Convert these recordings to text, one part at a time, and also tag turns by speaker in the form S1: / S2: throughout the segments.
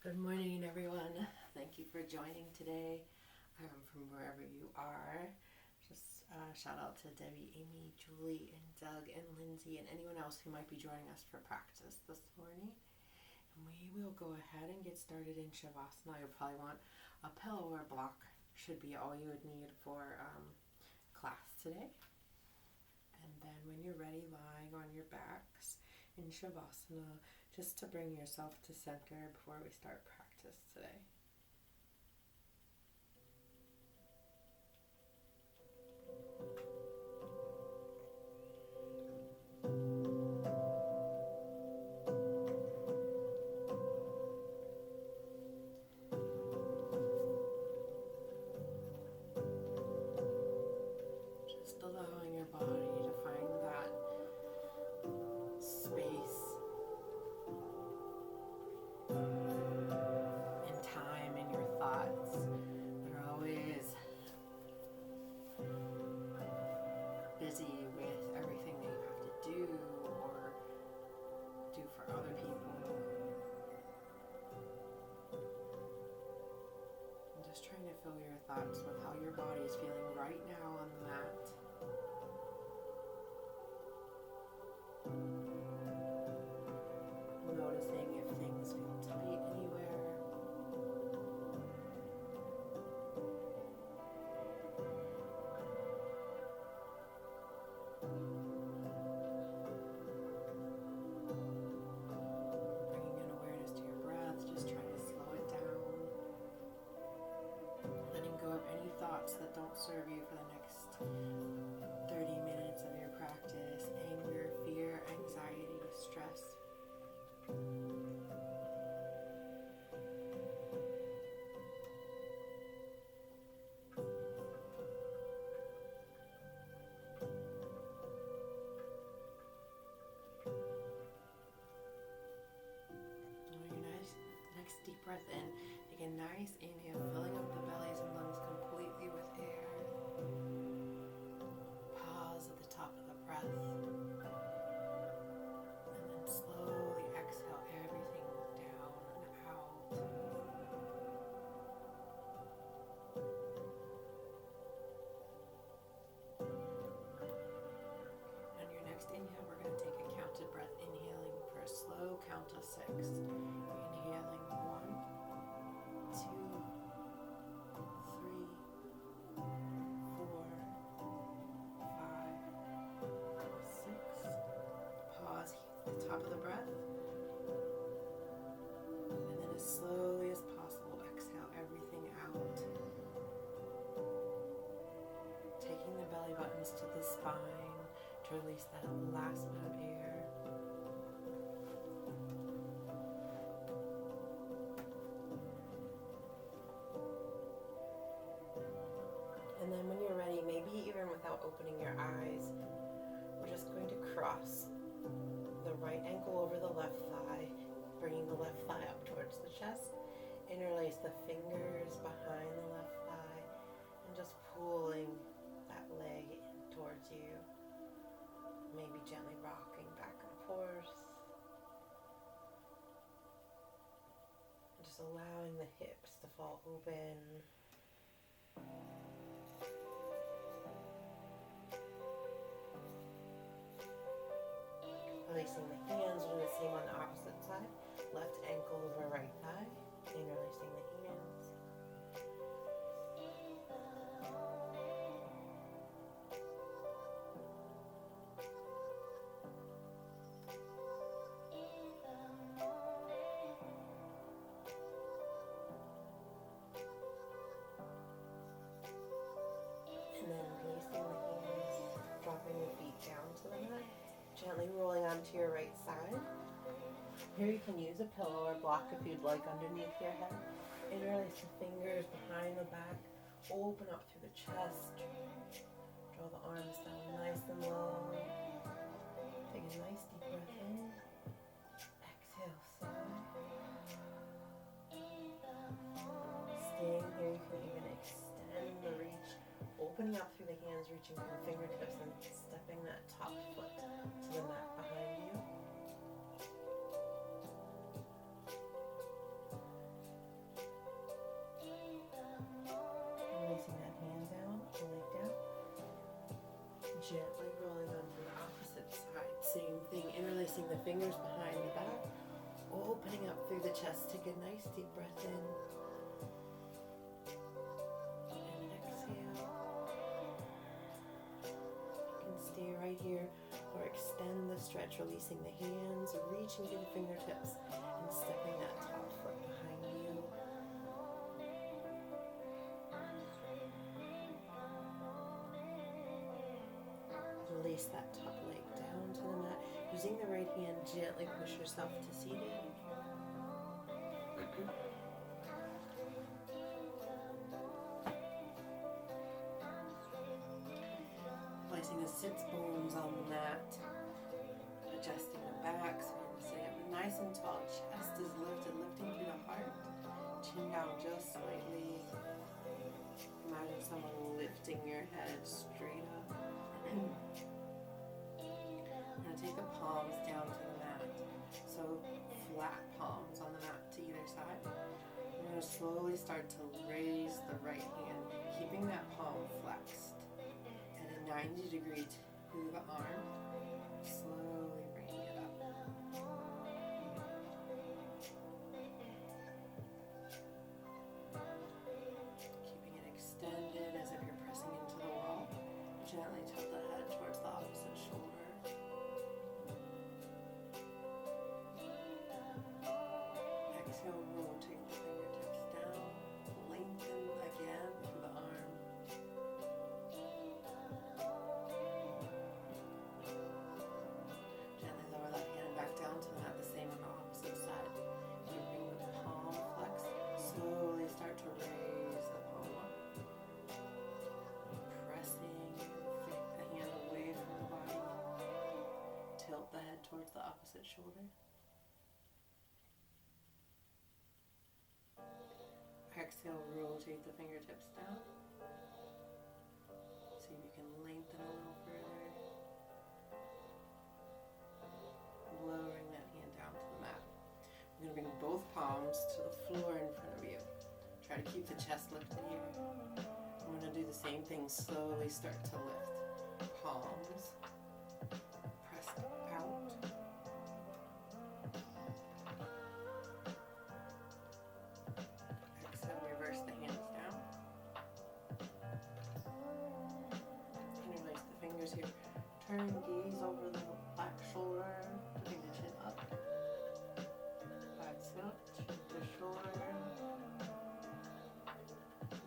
S1: Good morning, everyone. Thank you for joining today from wherever you are. Just shout out to Debbie, Amy, Julie, and Doug, and Lindsay, and anyone else who might be joining us for practice this morning. And we will go ahead and get started in Shavasana. You'll probably want a pillow or block. Should be all you would need for class today. And then when you're ready, lying on your backs in Shavasana, just to bring yourself to center before we start practice today. Just allowing your body to find that space and time in your thoughts that are always busy with everything that you have to do or do for other people. And just trying to fill your thoughts with how your body is feeling right now on the mat. Noticing if things feel tight anywhere. Bringing in awareness to your breath, just trying to slow it down. Letting go of any thoughts that don't serve you for the next 30 minutes of your practice. Anger, fear, anxiety, stress. Next deep breath in. Take a nice inhale, filling up the bellies and lungs completely with air. Pause at the top of the breath. And then slowly exhale everything down and out. On your next inhale, we're going to take a counted breath, inhaling for a slow count of 6. Inhaling 1, 2, 3, 4, 5, 6. Pause at the top of the breath. And then as slowly as possible, exhale everything out. Taking the belly buttons to the spine to release that last bit of air. And then when you're ready, maybe even without opening your eyes, we're just going to cross the right ankle over the left thigh, bringing the left thigh up towards the chest. Interlace the fingers behind the left thigh and just pulling that leg in towards you. Maybe gently rocking back and forth. And just allowing the hips to fall open. Releasing the hands, doing the same on the opposite side. Left ankle over right thigh. Interlacing the hands. And then releasing the hands, dropping your feet down to the mat. Gently rolling onto your right side. Here you can use a pillow or block if you'd like underneath your head. Interlace the fingers behind the back. Open up through the chest. Draw the arms down nice and low. Take a nice deep breath in. Exhale, sigh. Staying here, you can even extend the reach. Opening up through the hands, reaching for the fingertips and stepping that top foot to the mat behind you. Gently rolling onto the opposite side. Same thing, interlacing the fingers behind the back, opening up through the chest. Take a nice deep breath in. And exhale. You can stay right here or extend the stretch, releasing the hands, reaching through the fingertips, and stepping that top foot behind you. Release that top leg down to the mat. Using the right hand, gently push yourself to seated. Placing the sits bones on the mat. Adjusting the back so you're sitting up nice and tall. Chest is lifted, lifting through the heart. Chin down just slightly. Imagine someone lifting your head straight up. I'm going to take the palms down to the mat. So flat palms on the mat to either side. I'm going to slowly start to raise the right hand, keeping that palm flexed. And a 90-degree to the arm. Slowly bringing it up. Keeping it extended as if you're pressing into the wall. Gently tilt the head towards the opposite shoulder. Exhale, rotate the fingertips down. Lengthen again through the arm. Gently lower that hand back down to the mat, the same on the opposite side. Keeping the palm flexed. Slowly start to raise the palm up. Pressing the hand away from the body. Tilt the head towards the opposite shoulder. Exhale, rotate the fingertips down. See if you can lengthen a little further. Lowering that hand down to the mat. We're going to bring both palms to the floor in front of you. Try to keep the chest lifted here. I'm going to do the same thing. Slowly start to lift. Palms. Press out. Exhale, reverse the hands down. Interlace the fingers here. Turn gaze over the back shoulder. Putting the chin up. Exhale, chin to shoulder.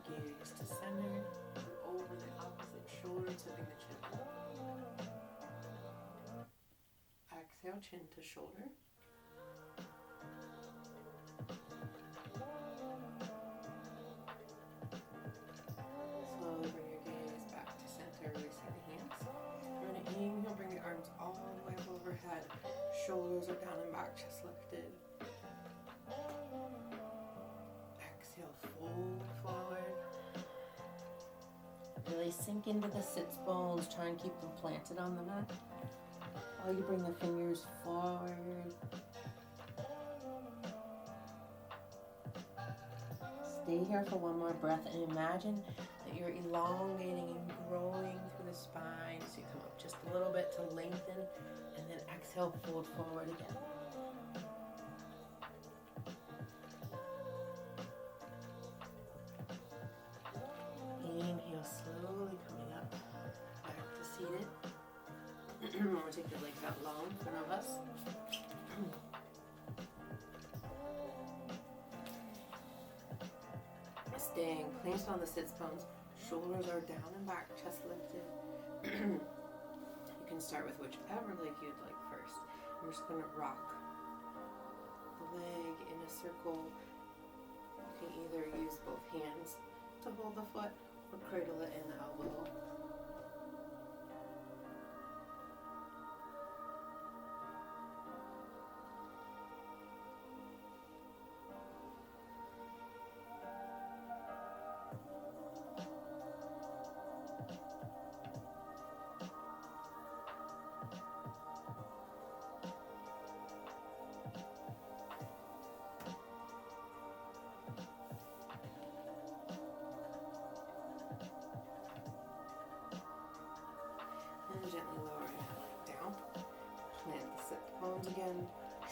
S1: Gaze to center. Over the opposite shoulder, tipping the chin up. Exhale, chin to shoulder. Slowly bring your gaze back to center, releasing the hands. We're going to inhale, bring the arms all the way up overhead. Shoulders are down and back, chest lifted. Exhale, fold forward. Really sink into the sits bones. Try and keep them planted on the mat. While you bring the fingers forward. Stay here for one more breath and imagine that you're elongating and growing through the spine. So you come up just a little bit to lengthen and then exhale, fold forward again. Inhale, slowly coming up, back to seated. We'll take the legs out long in front of us. Staying planted on the sits bones. Shoulders are down and back, chest lifted. You can start with whichever leg you'd like first. I'm just going to rock the leg in a circle. You can either use both hands to hold the foot or cradle it in the elbow.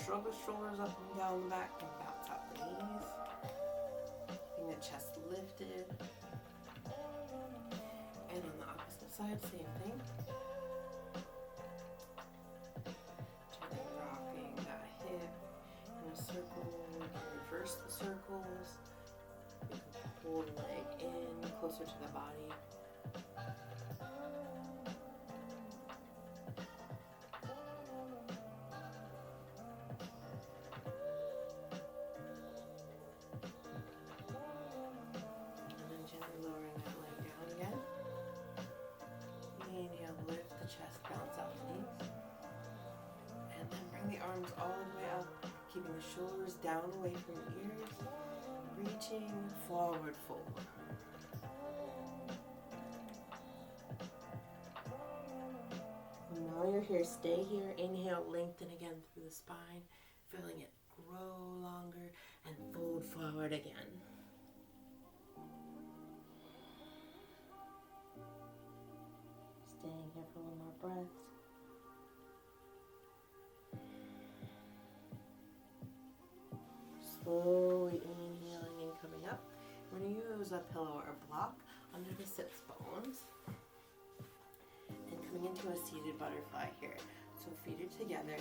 S1: shrug the shoulders up and down the back and bounce out the knees. Keeping the chest lifted. And on the opposite side, same thing. Gently rocking that hip in a circle. We can reverse the circles. We can pull the leg in closer to the body. Arms all the way up, keeping the shoulders down away from the ears, reaching forward fold. While you're here, stay here. Inhale, lengthen again through the spine, feeling it grow longer, and fold forward again. Staying here for a little more breath. Slowly inhaling and coming up. We're going to use a pillow or a block under the sits bones. And coming into a seated butterfly here. So feet are together.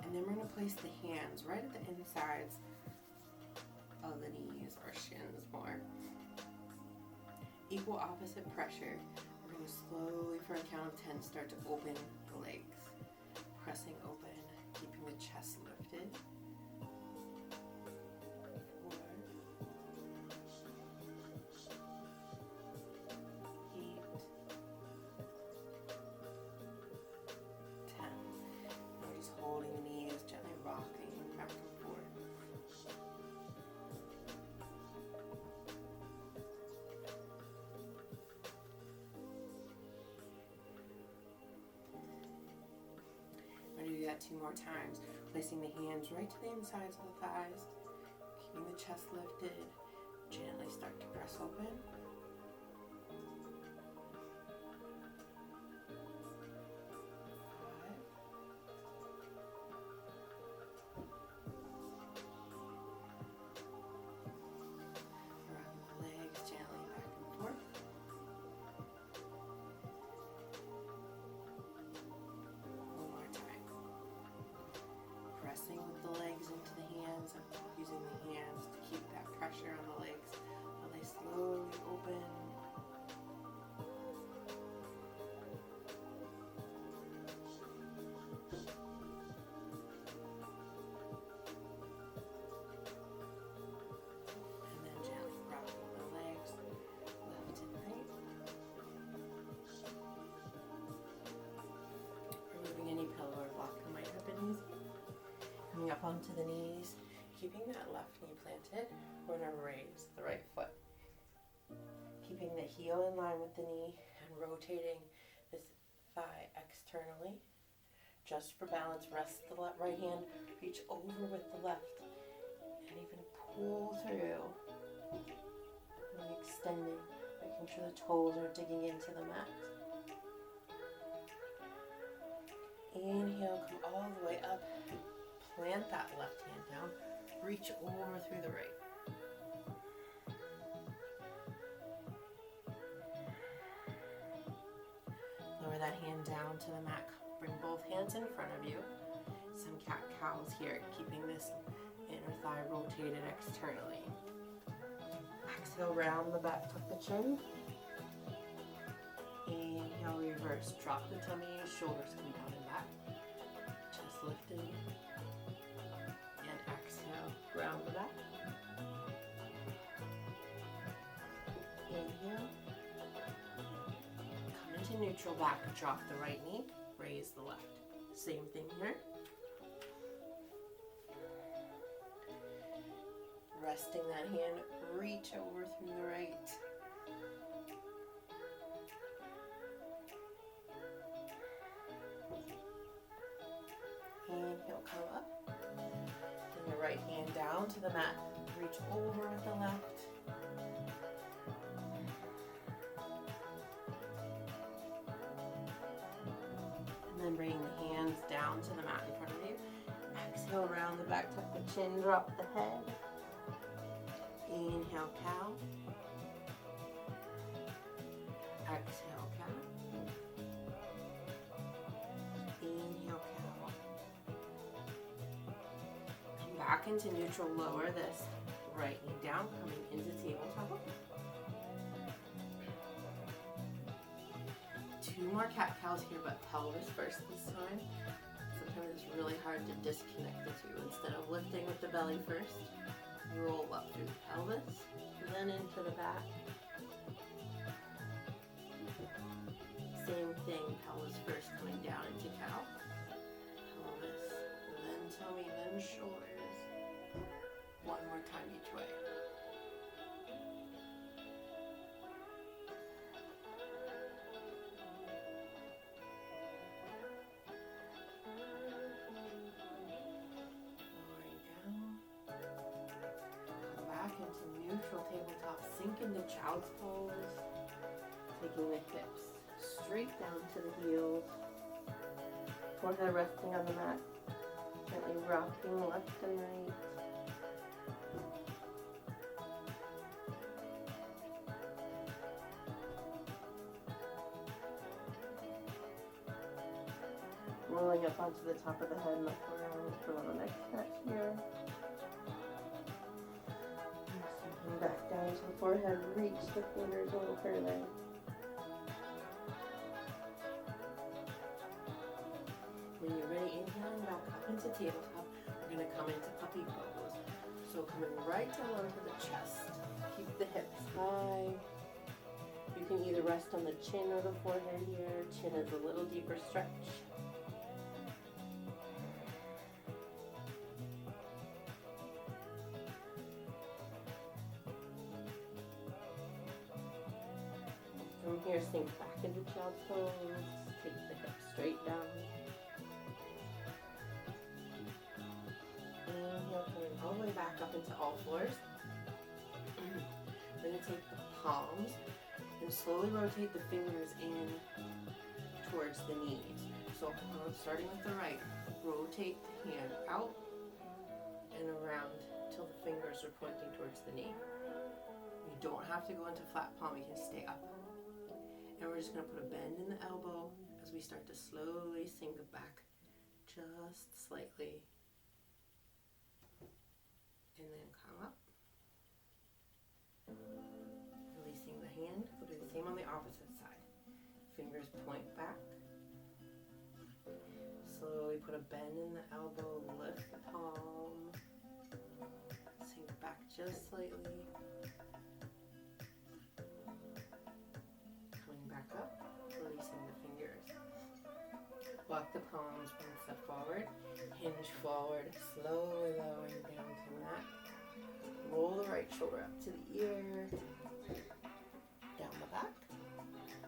S1: And then we're going to place the hands right at the insides of the knees or shins more. Equal opposite pressure. We're going to slowly, for a count of 10, start to open the legs. Pressing open, keeping the chest lifted. 2 more times, placing the hands right to the insides of the thighs, keeping the chest lifted, gently start to press open. 5. Rocking the legs gently back and forth. 1 more time. Pressing with the legs into the hands and using the hands to keep that pressure on the legs while they slowly open. And then gently rocking the legs left and right. Removing any pillow or block that might have been easy. Coming up onto the knees, keeping that left knee planted. We're going to raise the right foot. Keeping the heel in line with the knee and rotating this thigh externally. Just for balance, rest the right hand, reach over with the left, and even pull through. And extending, making sure the toes are digging into the mat. Inhale, come all the way up. Plant that left hand down, reach over through the right. Lower that hand down to the mat. Bring both hands in front of you. Some cat-cows here, keeping this inner thigh rotated externally. Exhale, round the back, tuck the chin. Inhale, reverse. Drop the tummy, shoulders come down and back. Chest lifted. Round the back. Inhale. Come into neutral back. Drop the right knee. Raise the left. Same thing here. Resting that hand. Reach over through the right. Inhale, come up. The right hand down to the mat. Reach over with the left. And then bring the hands down to the mat in front of you. Exhale, round the back, tuck the chin, drop the head. Inhale, cow. Exhale, cow. Inhale, cow. Come back into neutral, lower this right knee down, coming into tabletop. 2 more cat-cows here, but pelvis first this time. Sometimes it's really hard to disconnect the two. Instead of lifting with the belly first, roll up through the pelvis, then into the back. Same thing, pelvis first, coming down into cow. Pelvis, then tummy, then shoulders. 1 more time each way. Neutral tabletop, sink into child's pose, taking the hips straight down to the heels, forehead resting on the mat, gently rocking left and right. Rolling up onto the top of the head, look around for a little neck stretch here. Back down to the forehead, reach the fingers a little further. When you're ready, inhaling back up into tabletop, we're going to come into puppy pose. So coming right down onto the chest, keep the hips high. You can either rest on the chin or the forehead here. Chin is a little deeper stretch. From here, sink back into child's pose. Take the hips straight down. Inhale, coming all the way back up into all fours. We're going to take the palms and slowly rotate the fingers in towards the knees. So starting with the right, rotate the hand out and around till the fingers are pointing towards the knee. You don't have to go into flat palm, you can stay up. And we're just going to put a bend in the elbow as we start to slowly sink back just slightly. And then come up. Releasing the hand. We'll do the same on the opposite side. Fingers point back. Slowly put a bend in the elbow, lift the palm. Sink back just slightly. Up, releasing the fingers. Walk the palms 1 step forward, hinge forward, slowly lowering down to the mat. Roll the right shoulder up to the ear, down the back.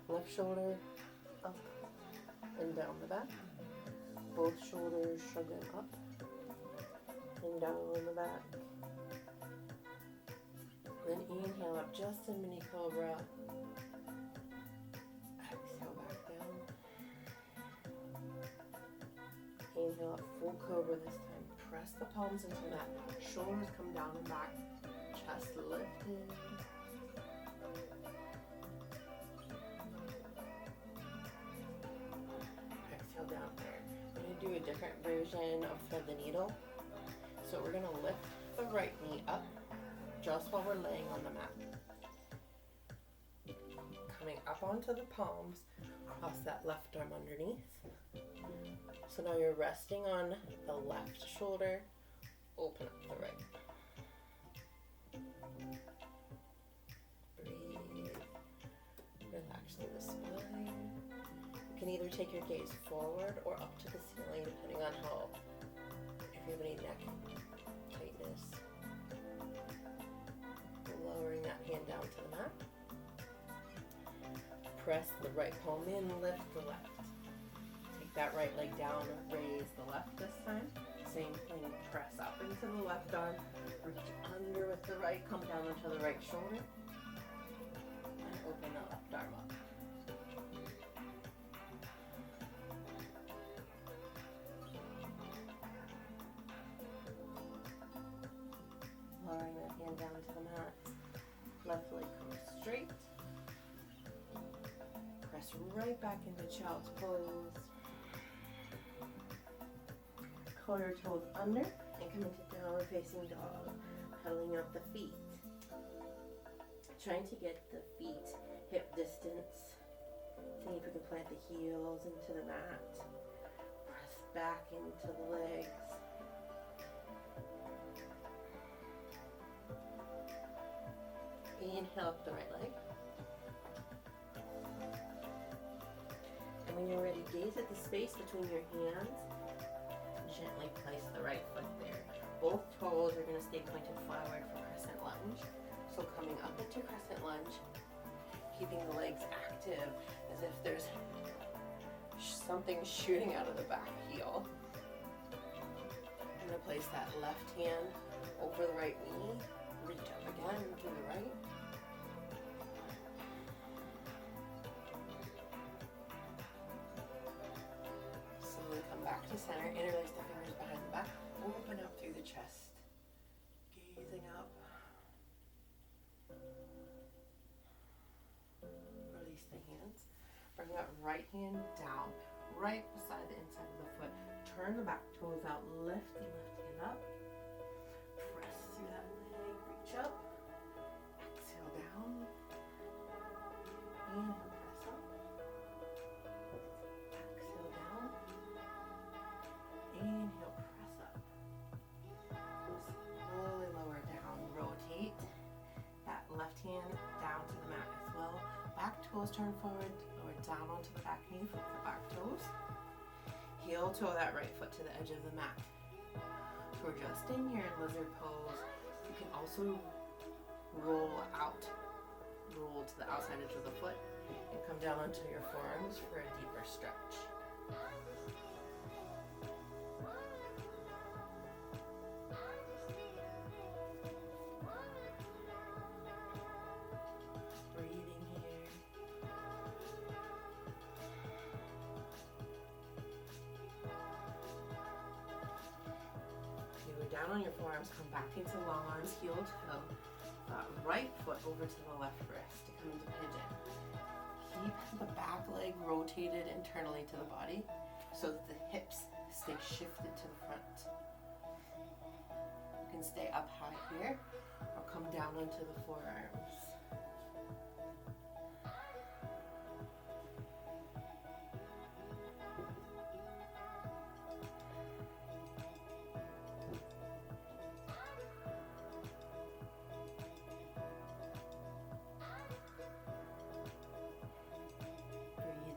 S1: Left shoulder up and down the back. Both shoulders shrugging up and down the back. Then inhale up just a mini cobra. Inhale up, full cobra this time. Press the palms into the mat. Shoulders come down and back. Chest lifted. Exhale down there. We're going to do a different version of thread the needle. So we're going to lift the right knee up just while we're laying on the mat. Coming up onto the palms, cross that left arm underneath. So now you're resting on the left shoulder, open up the right. Breathe, relax through the spine. You can either take your gaze forward or up to the ceiling, depending on how, if you have any neck tightness. Lowering that hand down to the mat. Press the right palm in, lift the left. That right leg down, raise the left this time. Same thing, press up into the left arm, reach under with the right, come down onto the right shoulder, and open the left arm up. hand down to the mat. Left leg comes straight. Press right back into child's pose. Curl your toes under and come into downward facing dog. Pedaling up the feet. Trying to get the feet hip distance. Seeing if you can plant the heels into the mat. Press back into the legs. Inhale up the right leg. And when you're ready, gaze at the space between your hands. Gently place the right foot there. Both toes are going to stay pointed forward for crescent lunge. So coming up into crescent lunge, keeping the legs active as if there's something shooting out of the back heel. I'm going to place that left hand over the right knee. Reach up again to the right. Slowly come back to center. Interlace the fingers behind the back. Open up through the chest. Gazing up. Release the hands. Bring that right hand down, right beside the inside of the foot. Turn the back toes out. Lift the left hand up. Press through that leg. Reach up. Exhale down. Inhale, press up. Exhale down. Inhale, press up. Slowly lower down. Rotate that left hand down to the mat as well. Back toes turn forward. Lower down onto the back knee. Flip the back toes. Heel toe that right foot to the edge of the mat. So we're just in here in lizard pose. You can also roll out. Roll to the outside edge of the foot and come down onto your forearms for a deeper stretch. Breathing here. Okay, we're down on your forearms. Come back into long arms, heel toe. Right foot over to the left wrist to come into pigeon. Keep the back leg rotated internally to the body so that the hips stay shifted to the front. You can stay up high here or come down onto the forearms.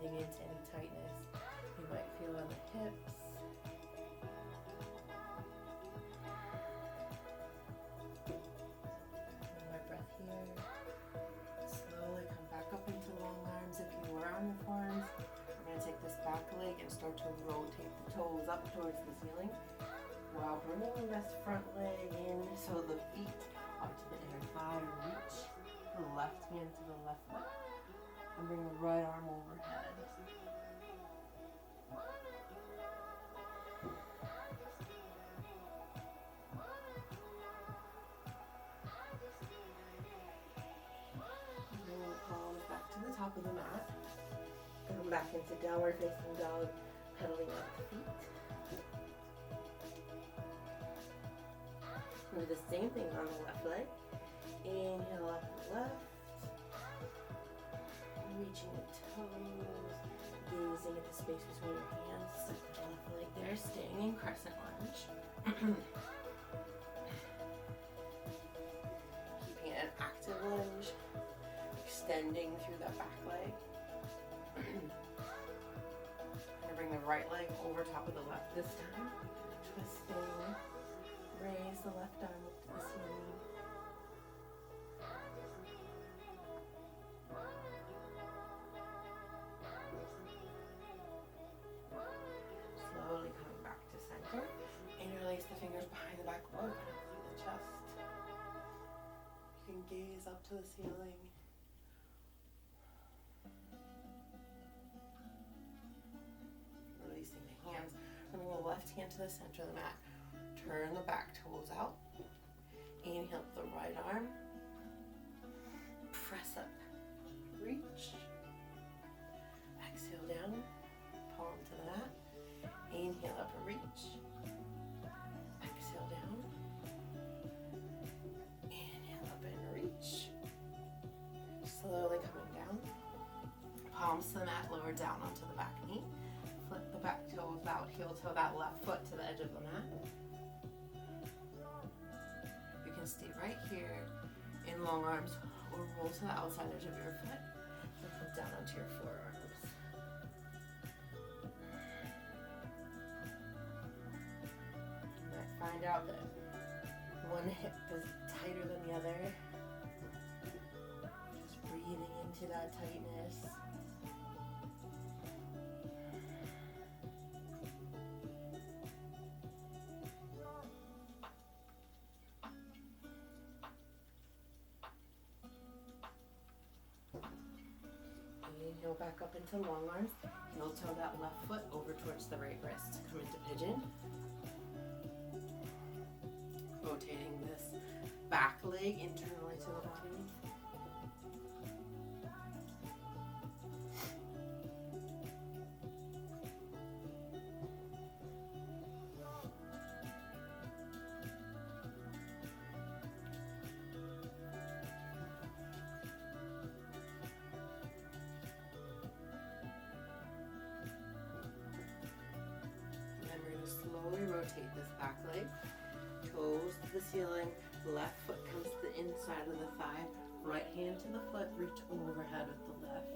S1: Into any tightness you might feel on the hips. One more breath here. Slowly come back up into long arms. If you were on your forearms, we're going to take this back leg and start to rotate the toes up towards the ceiling while bringing this front leg in so the feet onto the inner thigh. Reach the left hand to the left foot. And bring the right arm overhead. Bring the palms back to the top of the mat. Come back into downward facing dog, pedaling up the feet. Do the same thing on the left leg. Inhale up the left. Reaching the toes, gazing at the space between your hands. Set the left leg there, staying in crescent lunge. Keeping an active lunge, extending through that back leg. Gonna bring the right leg over top of the left this time. Twisting, raise the left arm up to the ceiling. Slowly coming back to center. Interlace the fingers behind the back, open up through the chest. You can gaze up to the ceiling. Releasing the hands. Bring the left hand to the center of the mat. Turn the back toes out. Inhale the right or down onto the back knee. Flip the back toe of that heel toe, that left foot to the edge of the mat. You can stay right here in long arms or roll to the outside edge of your foot and come down onto your forearms. You might find out that one hip is tighter than the other. Just breathing into that tightness. Inhale back up into long arms. Heel toe that left foot over towards the right wrist. Come into pigeon. Rotating this back leg internally to the body. Slowly rotate this back leg, toes to the ceiling, left foot comes to the inside of the thigh, right hand to the foot, reach overhead with the left.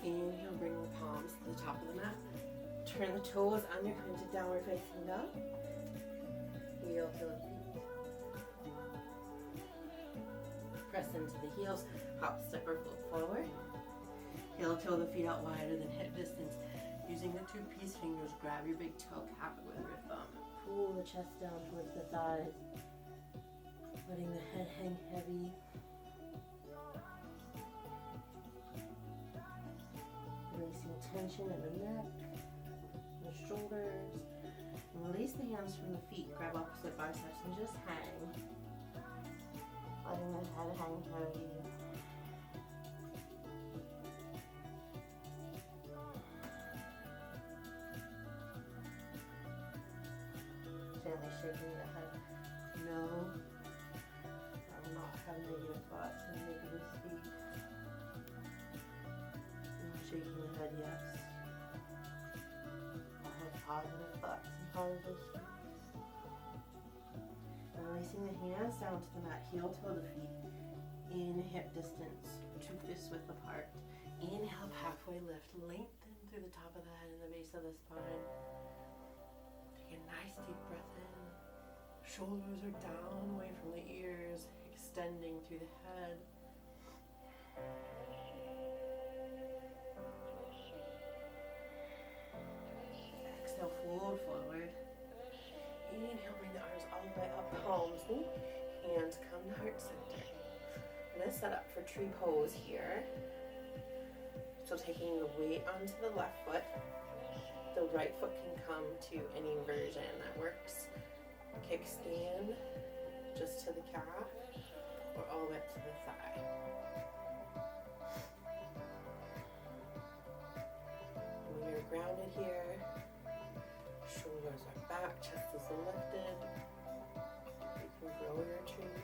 S1: Inhale, bring the palms to the top of the mat. Turn the toes under, come into downward facing dog. Heel to the feet. Press into the heels, hop, step, or flip forward. Heel toe the feet out wider than hip distance. Using the two peace fingers, grab your big toe, cap it with your thumb. Pull the chest down towards the thighs. Letting the head hang heavy. Releasing tension in the neck. Shoulders, and release the hands from the feet, grab opposite biceps and just hang, letting the head hang heavy. Gently shaking the head. No, I will not have negative thoughts and negative speech. And shaking the head, yes. Positive thoughts and positive speech. And releasing the hands down to the mat, heel toe the feet. In hip distance, two fists width apart. Inhale, halfway lift, lengthen through the top of the head and the base of the spine. Take a nice deep breath in. Shoulders are down, away from the ears, extending through the head. Exhale, fold forward. Inhale, bring the arms all the way up, palms, hands come to heart center. I'm going to set up for tree pose here. So taking the weight onto the left foot, the right foot can come to any version that works. Kickstand just to the calf or all the way up to the thigh. When you're grounded here, shoulders are back, chest is lifted. You can grow your tree.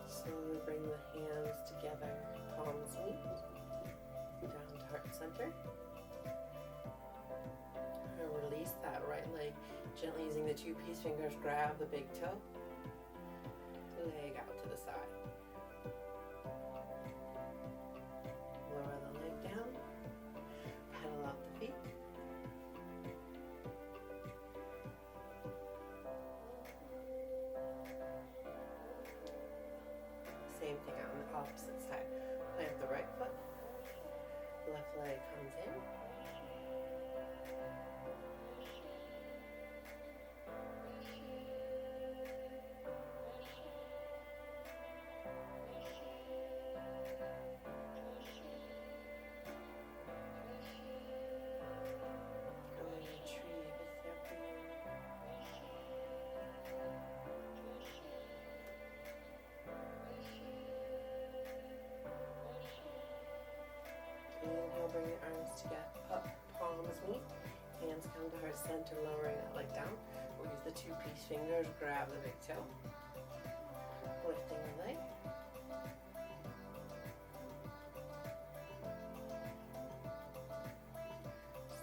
S1: Slowly bring the hands together, palms meet, down to heart center. And release that right leg, gently using the two peace fingers, grab the big toe, leg out to the side. Lower the leg down, pedal out the feet. Same thing on the opposite side. Plant the right foot, left leg comes in. towards center, lowering that leg down. We'll use the 2-piece fingers, grab the big toe, lifting the leg.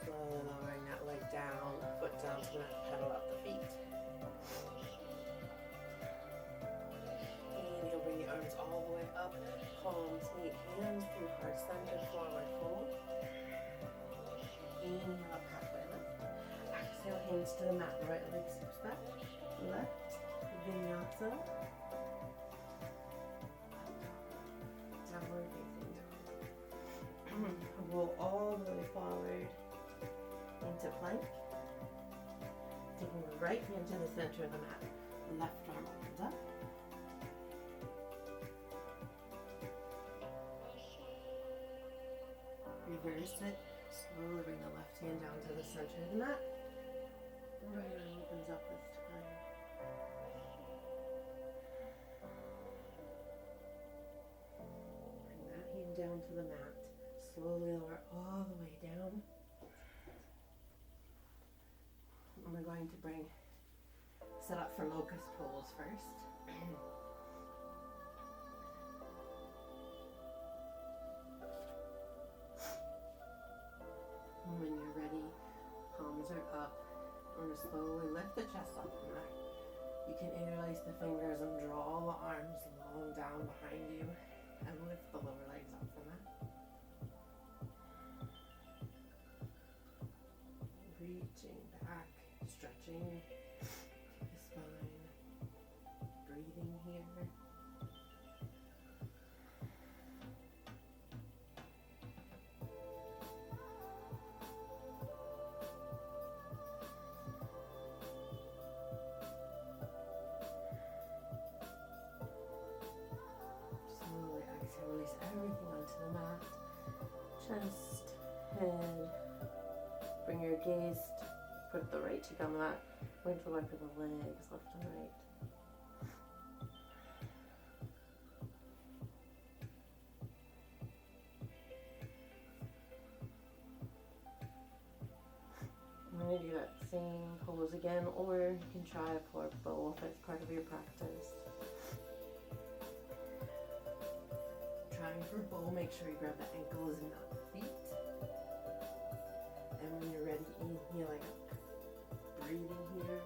S1: Slowly lowering that leg down, foot down to the mat, pedal up the feet. Inhale, bring the arms all the way up, palms meet hands through heart center, forward fold. Inhale up, halfway lift. Exhale, hands to the mat, right leg steps back, left, vinyasa. Downward facing dog. Roll all the way forward into plank. Taking the right hand to the center of the mat. Left arm opens up. Reverse it. Slowly bring the left hand down to the center of the mat. Right arm opens up this time. Bring that hand down to the mat. Slowly lower all the way down. And we're going to set up for locust pose first. And when you're ready, palms are up. We're going to slowly lift the chest off the mat. You can interlace the fingers and draw the arms long down behind you and lift the lower legs off the mat. Reaching back, stretching the spine, breathing here. Slowly exhale, release everything onto the mat. Chest, head. Bring your gaze, put the right cheek on the mat. Going to work with the legs, left and right. I'm going to do that same pose again, or you can try for both as part of your practice. Trying for bow, make sure you grab the ankles and not the feet. And when you're ready, inhaling up, breathing here.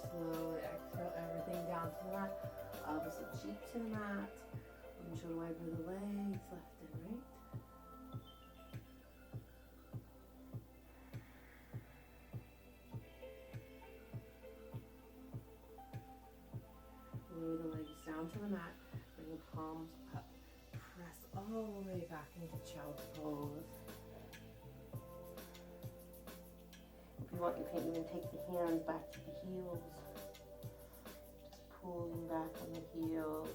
S1: Slowly exhale everything down to the mat. Opposite cheek to the mat. Windshield wiper the legs, left and right. Lower the legs down to the mat. Bring the palms up. Press all the way back into child's pose. If you want, you can even take the hands back to the heels. Pulling back on the heels,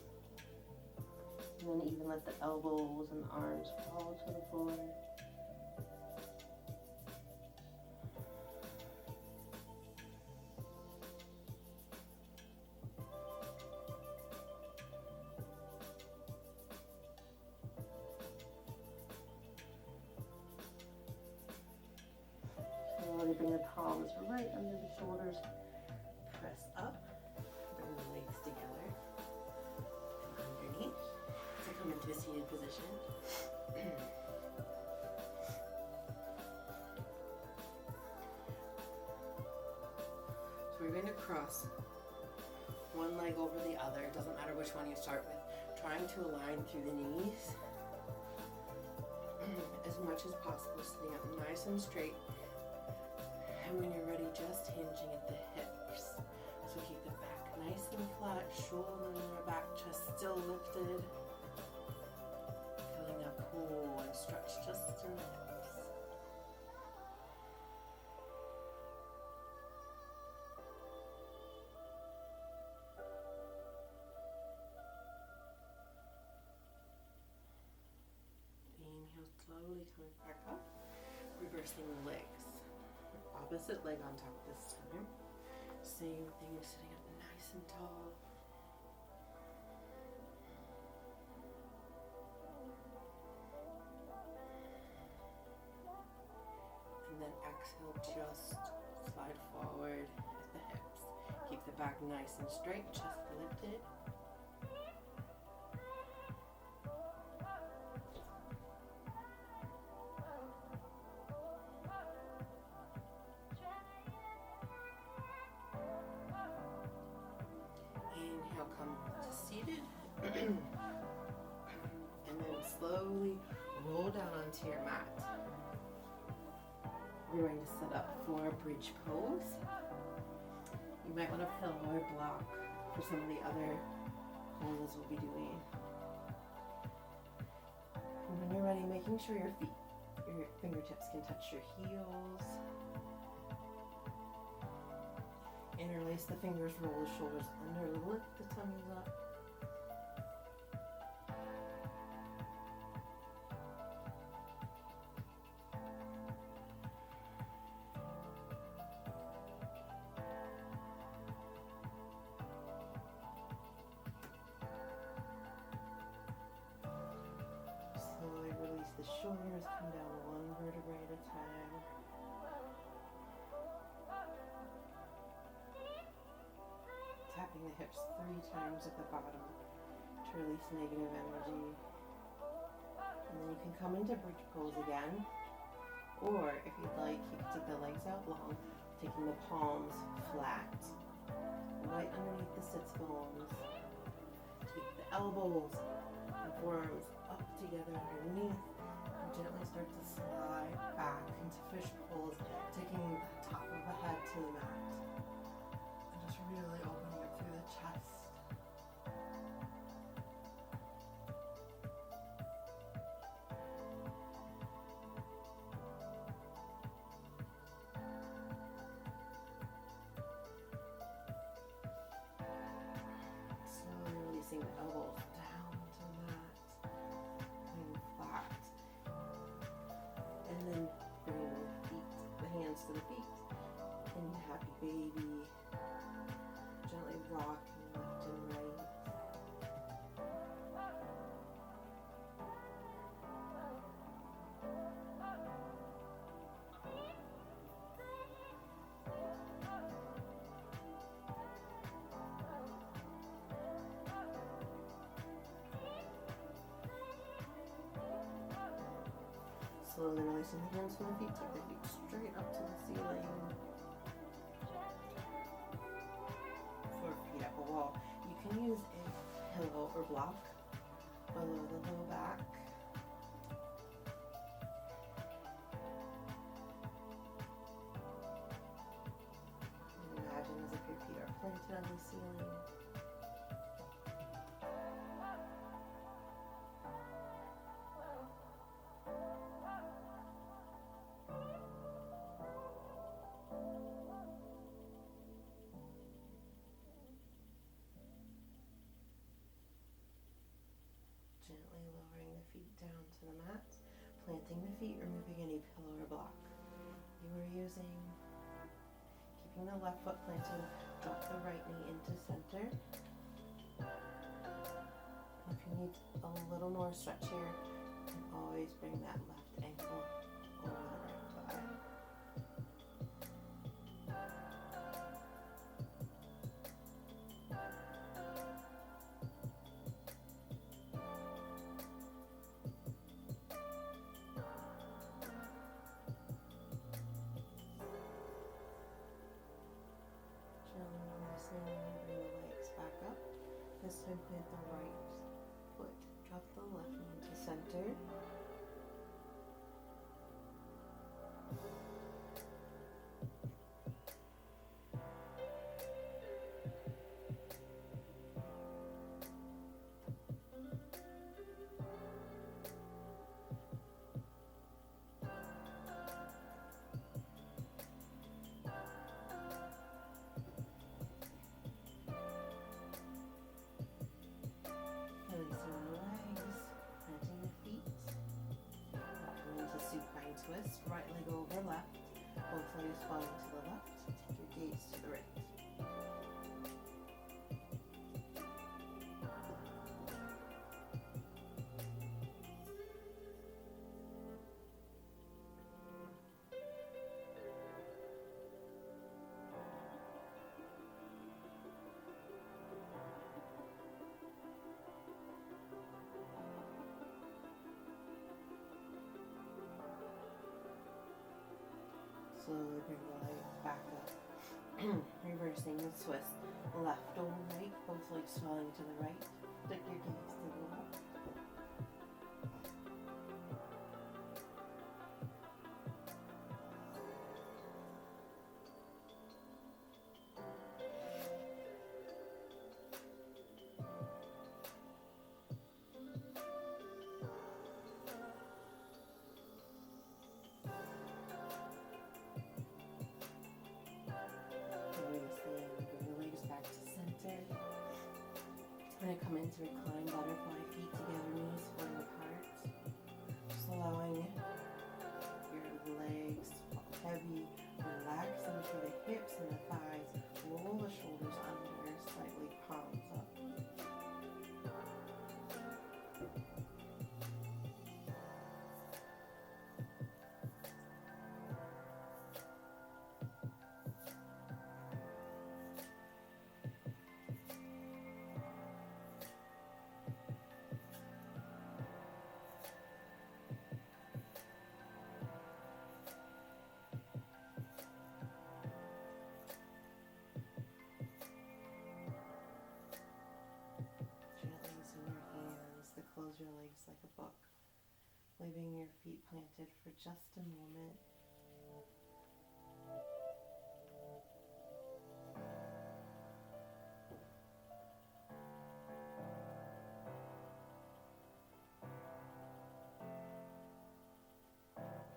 S1: and then even let the elbows and the arms fall to the floor. Slowly bring the palms right under the shoulders. Press up. Bring the legs together and underneath to come into a seated position. So we're going to cross one leg over the other. It doesn't matter which one you start with. Trying to align through the knees as much as possible, sitting up nice and straight. And when you're ready, just hinging at the hips. So keep the back nice and flat, shoulder and back, chest still lifted. Feeling a pull and stretch just in the hips. Slowly coming back up. Reversing the legs. Opposite leg on top this time. Same thing, sitting up nice and tall. And then exhale, just slide forward at the hips. Keep the back nice and straight, chest lifted. Inhale, come to seated. And then slowly roll down onto your mat. We're going to set up for a bridge pose. You might want a pillow or block for some of the other poses we'll be doing. And when you're ready, making sure your fingertips can touch your heels. Interlace the fingers, roll the shoulders under, lift the tummies up. Slowly release the shoulders, come down one vertebrae at a time. Tapping the hips 3 times at the bottom to release negative energy. And then you can come into bridge pose again. Or if you'd like, you can take the legs out long, taking the palms flat, right underneath the sits bones. Take the elbows and forearms up together underneath. And gently start to slide back into fish pose, taking the top of the head to the mat. And just really opening up through the chest. Slowly releasing the elbows down to the mat, laying flat. And then bringing the hands to the feet into happy baby. Gently rocking left and right. Slowly releasing the hands from the feet, take the feet straight up to the ceiling. 4 feet up a wall. You can use a pillow or block below the low back. And imagine as if your feet are planted on the ceiling. Gently lowering the feet down to the mat, planting the feet, removing any pillow or block you are using. Keeping the left foot planted, drop the right knee into center. And if you need a little more stretch here, you can always bring that left ankle over the right thigh. Bring the legs back up. This time plant the right foot. Drop the left knee to center. twist, right leg over left, both legs falling to the left, take your gaze to the right. Slowly bring the leg back up. Reversing the twist. Left over right, both legs falling to the right. Take your gaze to the left. We're going to come into recline butterfly, feet together, knees spread apart. Just allowing your legs heavy, relax into the hips and the thighs. Roll the shoulders under, slightly palms up. Close your legs like a book, leaving your feet planted for just a moment.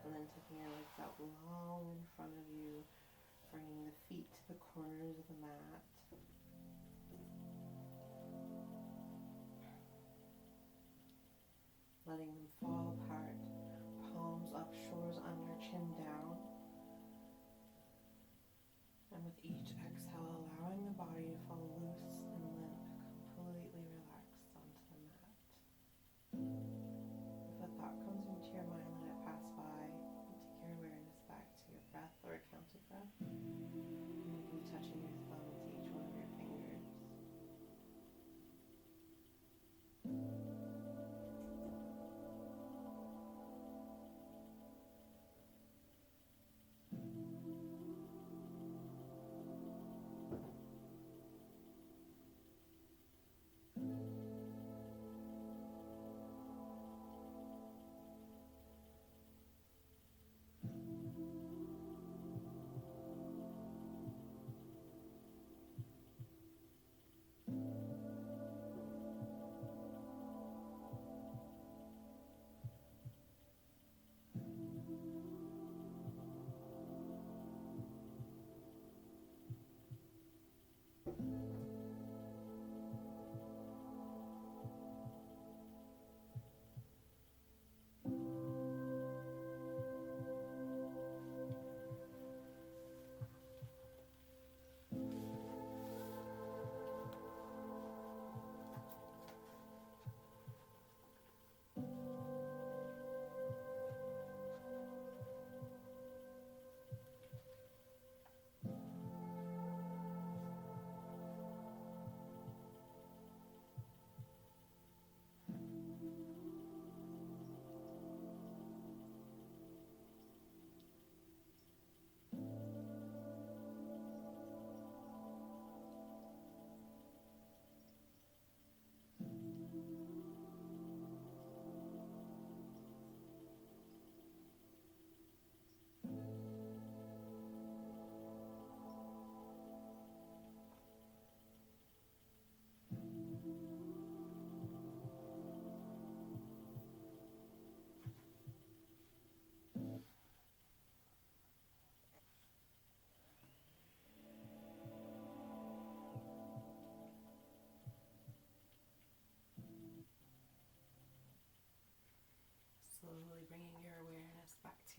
S1: And then taking your legs out long in front of you, bringing the feet to the corners of the mat. Letting them fall apart, palms up, shoulders under, chin down. And with each exhale, allowing the body to fall loose and limp, completely relaxed onto the mat. If a thought comes into your mind, let it pass by and take your awareness back to your breath or a counted breath. And you can be touching your thumb to each one of your fingers.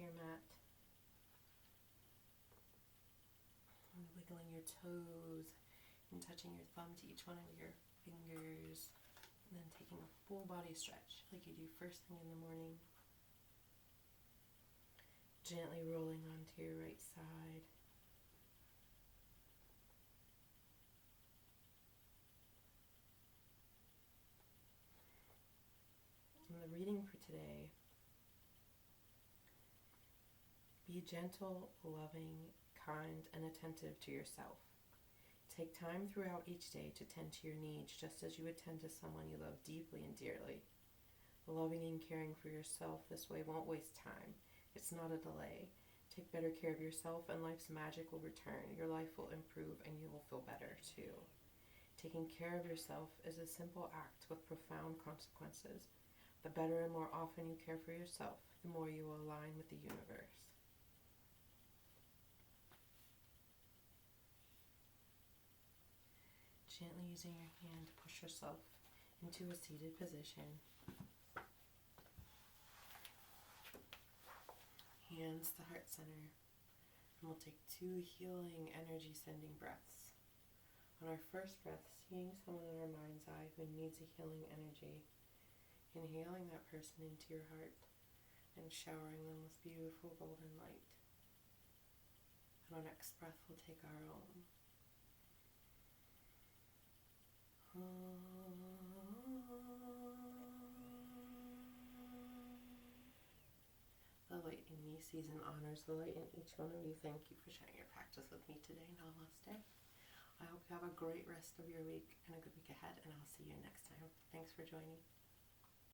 S1: to your mat. And wiggling your toes and touching your thumb to each one of your fingers. And then taking a full body stretch like you do first thing in the morning. Gently rolling onto your right side. And the reading for today: be gentle, loving, kind, and attentive to yourself. Take time throughout each day to tend to your needs just as you would tend to someone you love deeply and dearly. Loving and caring for yourself this way won't waste time. It's not a delay. Take better care of yourself and life's magic will return. Your life will improve and you will feel better too. Taking care of yourself is a simple act with profound consequences. The better and more often you care for yourself, the more you will align with the universe. Gently using your hand to push yourself into a seated position. Hands to heart center. And we'll take 2 healing, energy-sending breaths. On our first breath, seeing someone in our mind's eye who needs a healing energy. Inhaling that person into your heart and showering them with beautiful golden light. And our next breath, we'll take our own. The light in me sees and honors the light in each one of you. Thank you for sharing your practice with me today. Namaste. I hope you have a great rest of your week and a good week ahead, and I'll see you next time. Thanks for joining.